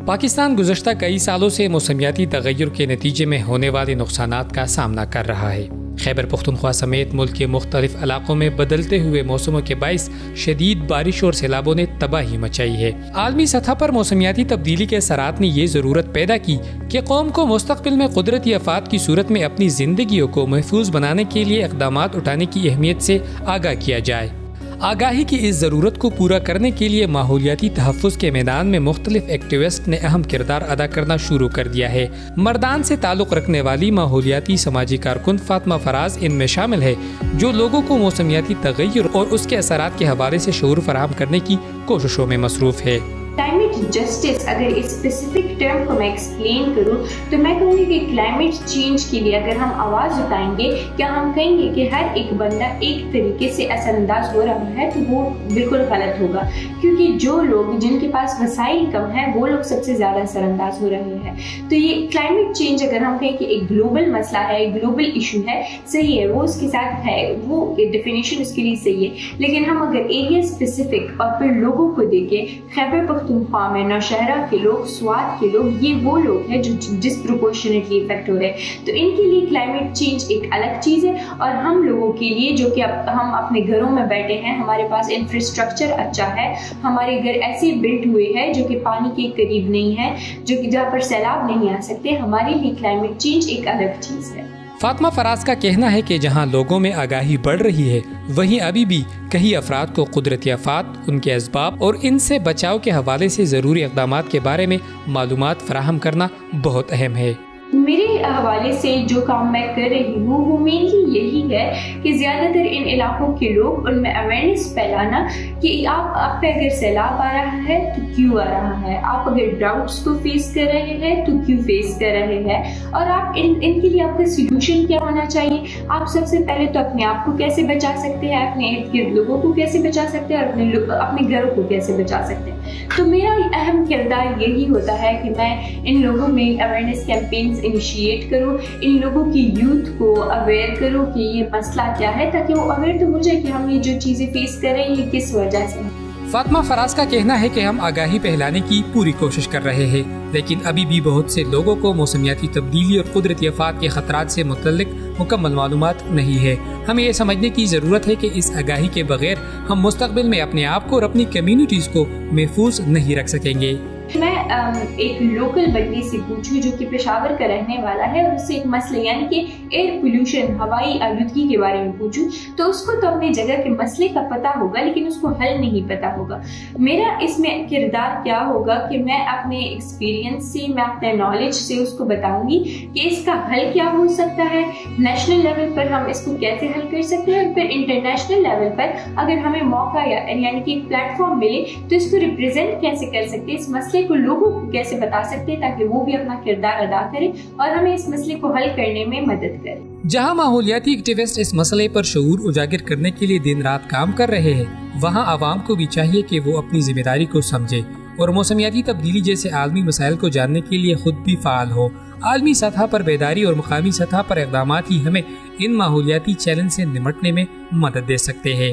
پاکستان گزشتہ کئی سالوں سے موسمیاتی تغیر کے نتیجے میں ہونے والے نقصانات کا سامنا کر رہا ہے۔ خیبر پختونخوا سمیت ملک کے مختلف علاقوں میں بدلتے ہوئے موسموں کے باعث شدید بارش اور سیلابوں نے تباہی مچائی ہے۔ عالمی سطح پر موسمیاتی تبدیلی کے اثرات نے یہ ضرورت پیدا کی کہ قوم کو مستقبل میں قدرتی آفات کی صورت میں اپنی زندگیوں کو محفوظ بنانے کے لیے اقدامات اٹھانے کی اہمیت سے آگاہ کیا جائے۔ آگاہی کی اس ضرورت کو پورا کرنے کے لیے ماحولیاتی تحفظ کے میدان میں مختلف ایکٹیوسٹ نے اہم کردار ادا کرنا شروع کر دیا ہے۔ مردان سے تعلق رکھنے والی ماحولیاتی سماجی کارکن فاطمہ فراز ان میں شامل ہے، جو لوگوں کو موسمیاتی تغیر اور اس کے اثرات کے حوالے سے شعور فراہم کرنے کی کوششوں میں مصروف ہے۔ کلائمیٹ جسٹس اگر اس اسپیسیفک ٹرم کو میں ایکسپلین کروں تو میں کہوں گی کہ کلائمیٹ چینج کے لیے اگر ہم آواز اٹھائیں گے، کیا ہم کہیں گے کہ ہر ایک بندہ ایک طریقے سے اثر انداز ہو رہا ہے، تو وہ بالکل غلط ہوگا، کیونکہ جو لوگ جن کے پاس وسائل کم ہیں وہ لوگ سب سے زیادہ اثر انداز ہو رہے ہیں۔ تو یہ کلائمیٹ چینج اگر ہم کہیں کہ ایک گلوبل مسئلہ ہے، ایک گلوبل ایشو ہے، صحیح ہے، وہ اس کے ساتھ ہے، وہ ڈیفینیشن اس کے لیے صحیح ہے، لیکن ہم اگر ایریا اسپیسیفک اور پھر لوگوں کو دیکھیں، خیبر پختونخوا میں نوشہرہ کے لوگ، سوات کے لوگ، یہ وہ لوگ ہیں جو ڈسپروپورشنیٹلی افیکٹ ہو رہے ہیں، تو ان کے لیے کلائمیٹ چینج ایک الگ چیز ہے، اور ہم لوگوں کے لیے جو کہ اب ہم اپنے گھروں میں بیٹھے ہیں، ہمارے پاس انفراسٹرکچر اچھا ہے، ہمارے گھر ایسے بلٹ ہوئے ہیں جو کہ پانی کے قریب نہیں ہے، جو کہ جہاں پر سیلاب نہیں آ سکتے، ہمارے لیے کلائمیٹ چینج ایک الگ چیز ہے۔ فاطمہ فراز کا کہنا ہے کہ جہاں لوگوں میں آگاہی بڑھ رہی ہے، وہیں ابھی بھی کئی افراد کو قدرتی آفات، ان کے اسباب اور ان سے بچاؤ کے حوالے سے ضروری اقدامات کے بارے میں معلومات فراہم کرنا بہت اہم ہے۔ میرے حوالے سے جو کام میں کر رہی ہوں وہ مینلی یہی ہے کہ زیادہ تر ان علاقوں کے لوگ، ان میں اویئرنیس پھیلانا کہ آپ پہ اگر سیلاب آ رہا ہے تو کیوں آ رہا ہے، آپ اگر ڈراؤٹس کو فیس کر رہے ہیں تو کیوں فیس کر رہے ہیں، اور آپ ان کے لیے آپ کا سولوشن کیا ہونا چاہیے۔ آپ سب سے پہلے تو اپنے آپ کو کیسے بچا سکتے ہیں، اپنے ارد گرد لوگوں کو کیسے بچا سکتے ہیں، اور اپنے گھروں کو کیسے بچا سکتے ہیں۔ تو میرا اہم کردار یہی ہوتا ہے کہ میں ان لوگوں میں اویئرنیس کیمپینز انیشیٹ کروں، ان لوگوں کی یوتھ کو اویئر کروں کہ یہ مسئلہ کیا ہے، تاکہ وہ اویئر تو ہو جائے کہ ہم یہ جو چیزیں فیس کر رہے ہیں یہ کس وجہ سے۔ فاطمہ فراز کا کہنا ہے کہ ہم آگاہی پھیلانے کی پوری کوشش کر رہے ہیں، لیکن ابھی بھی بہت سے لوگوں کو موسمیاتی تبدیلی اور قدرتی آفات کے خطرات سے متعلق مکمل معلومات نہیں ہے۔ ہمیں یہ سمجھنے کی ضرورت ہے کہ اس آگاہی کے بغیر ہم مستقبل میں اپنے آپ کو اور اپنی کمیونٹیز کو محفوظ نہیں رکھ سکیں گے۔ میں ایک لوکل بندی سے پوچھوں جو کہ پشاور کا رہنے والا ہے، اور اس سے ایک مسئلہ یعنی کہ ایئر پولیوشن، ہوائی آلودگی کے بارے میں پوچھوں، تو اس کو تو اپنی جگہ کے مسئلے کا پتہ ہوگا لیکن اس کو حل نہیں پتہ ہوگا۔ میرا اس میں کردار کیا ہوگا کہ میں اپنے ایکسپیرینس سے، میں اپنے نالج سے اس کو بتاؤں گی کہ اس کا حل کیا ہو سکتا ہے، نیشنل لیول پر ہم اس کو کیسے حل کر سکتے ہیں، اور پھر انٹرنیشنل لیول پر اگر ہمیں موقع یعنی کہ ایک پلیٹ فارم ملے تو اس کو ریپرزینٹ کیسے کر سکتے ہیں، اس مسئلے کو لوگوں کو کیسے بتا سکتے ہیں تاکہ وہ بھی اپنا کردار ادا کریں اور ہمیں اس مسئلے کو حل کرنے میں مدد کریں۔ جہاں ماحولیاتی ایکٹیوسٹ اس مسئلے پر شعور اجاگر کرنے کے لیے دن رات کام کر رہے ہیں، وہاں عوام کو بھی چاہیے کہ وہ اپنی ذمہ داری کو سمجھے اور موسمیاتی تبدیلی جیسے عالمی مسائل کو جاننے کے لیے خود بھی فعال ہو۔ عالمی سطح پر بیداری اور مقامی سطح پر اقدامات ہی ہمیں ان ماحولیاتی چیلنج سے نمٹنے میں مدد دے سکتے ہیں۔